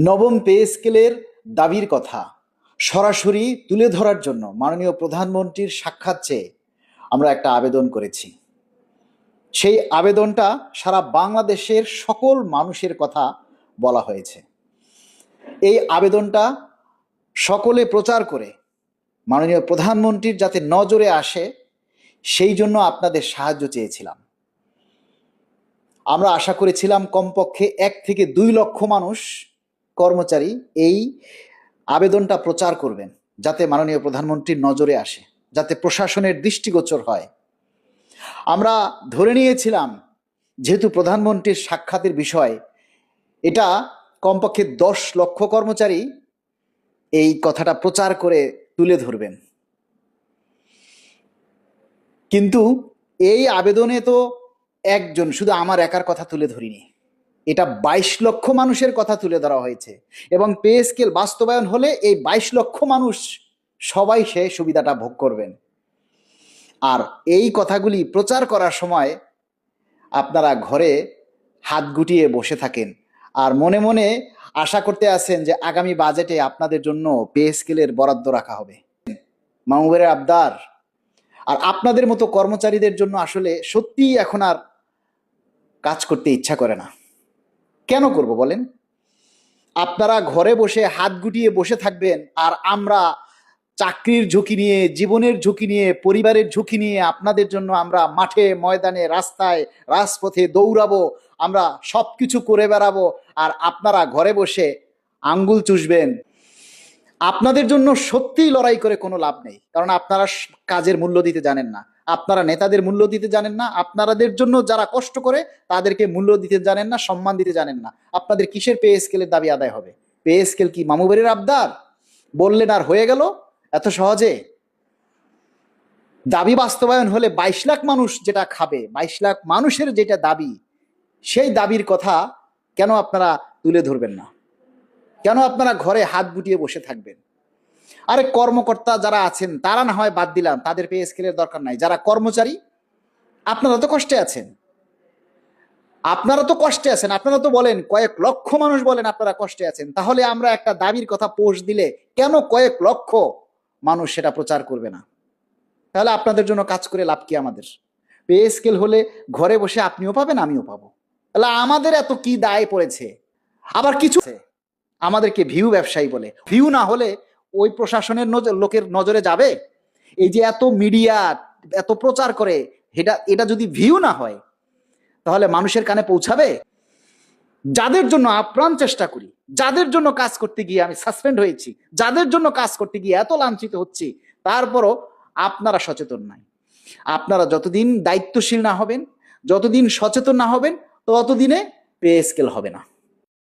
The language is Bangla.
নবম পে স্কেলের দাবির কথা সরাসরি তুলে ধরার জন্য মাননীয় প্রধানমন্ত্রীর সাক্ষাৎ চেয়ে আমরা একটা আবেদন করেছি। সেই আবেদনটা সারা বাংলাদেশের সকল মানুষের কথা বলা হয়েছে। এই আবেদনটা সকলে প্রচার করে মাননীয় প্রধানমন্ত্রীর যাতে নজরে আসে সেই জন্য আপনাদের সাহায্য চেয়েছিলাম। আমরা আশা করেছিলাম কমপক্ষে 1 থেকে 2 লক্ষ মানুষ কর্মচারী এই আবেদনটা প্রচার করবেন, যাতে মাননীয় প্রধানমন্ত্রীর নজরে আসে, যাতে প্রশাসনের দৃষ্টিগোচর হয়। আমরা ধরে নিয়েছিলাম যেহেতু প্রধানমন্ত্রীর সাক্ষাতের বিষয়, এটা কমপক্ষে 10 লক্ষ কর্মচারী এই কথাটা প্রচার করে তুলে ধরবেন। কিন্তু এই আবেদনে তো একজন, শুধু আমার একার কথা তুলে ধরিনি, এটা 22 লক্ষ মানুষের কথা তুলে ধরা হয়েছে এবং পে স্কেল বাস্তবায়ন হলে এই 22 লক্ষ মানুষ সবাই সে সুবিধাটা ভোগ করবেন। আর এই কথাগুলি প্রচার করার সময় আপনারা ঘরে হাত গুটিয়ে বসে থাকেন আর মনে মনে আশা করতে আছেন যে আগামী বাজেটে আপনাদের জন্য পে স্কেলের বরাদ্দ রাখা হবে। মামুবের আবদার আর আপনাদের মতো কর্মচারীদের জন্য আসলে সত্যিই এখন আর কাজ করতে ইচ্ছা করে না। কেন করব বলেন? আপনারা ঘরে বসে হাত গুটিয়ে বসে থাকবেন আর আমরা চাকরির ঝুঁকি নিয়ে, জীবনের ঝুঁকি নিয়ে, পরিবারের ঝুঁকি নিয়ে আপনাদের জন্য আমরা মাঠে ময়দানে রাস্তায় রাজপথে দৌড়াবো, আমরা সব কিছু করে বেড়াবো আর আপনারা ঘরে বসে আঙ্গুল চুষবেন। আপনাদের জন্য সত্যিই লড়াই করে কোনো লাভ নেই, কারণ আপনারা কাজের মূল্য দিতে জানেন না, আপনারা নেতাদের মূল্য দিতে জানেন না, আপনাদের জন্য যারা কষ্ট করে তাদেরকে মূল্য দিতে জানেন না, সম্মান দিতে জানেন না। আপনাদের কিসের পে স্কেলের দাবি আদায় হবে? পে স্কেল কি মামুবাড়ির আবদার? বললেন আর হয়ে গেল এত সহজে? দাবি বাস্তবায়ন হলে 22 লাখ মানুষ যেটা খাবে, 22 লাখ মানুষের যেটা দাবি, সেই দাবির কথা কেন আপনারা তুলে ধরবেন না? কেন আপনারা ঘরে হাত গুটিয়ে বসে থাকবেন? আরে কর্মকর্তা যারা আছেন তারা না হয় বাদ দিলাম, তাদের পে স্কেলের দরকার নাই। যারা কর্মচারী, আপনারা তো কষ্টে আছেন, আপনারা তো বলেন কয়েক লক্ষ মানুষ বলেন আপনারা কষ্টে আছেন। তাহলে আমরা একটা দাবির কথা পোস্ট দিলে কেন কয়েক লক্ষ মানুষ সেটা প্রচার করবে না? তাহলে আপনাদের জন্য কাজ করে লাভ কি আমাদের? পে স্কেল হলে ঘরে বসে আপনিও পাবেন, আমিও পাবো। তাহলে আমাদের এত কি দায় পড়েছে? আবার কিছু আমাদেরকে ভিউ ব্যবসায়ী বলে। ভিউ না হলে ওই প্রশাসনের লোকের নজরে যাবে? এই যে এত মিডিয়া এত প্রচার করে, এটা যদি ভিউ না হয় তাহলে মানুষের কানে পৌঁছাবে? যাদের জন্য আপ্রাণ চেষ্টা করি, যাদের জন্য কাজ করতে গিয়ে আমি সাসপেন্ড হয়েছি, যাদের জন্য কাজ করতে গিয়ে এত লাঞ্ছিত হচ্ছি, তারপরও আপনারা সচেতন নাই। আপনারা যতদিন দায়িত্বশীল না হবেন, যতদিন সচেতন না হবেন, ততদিনে পে স্কেল হবে না।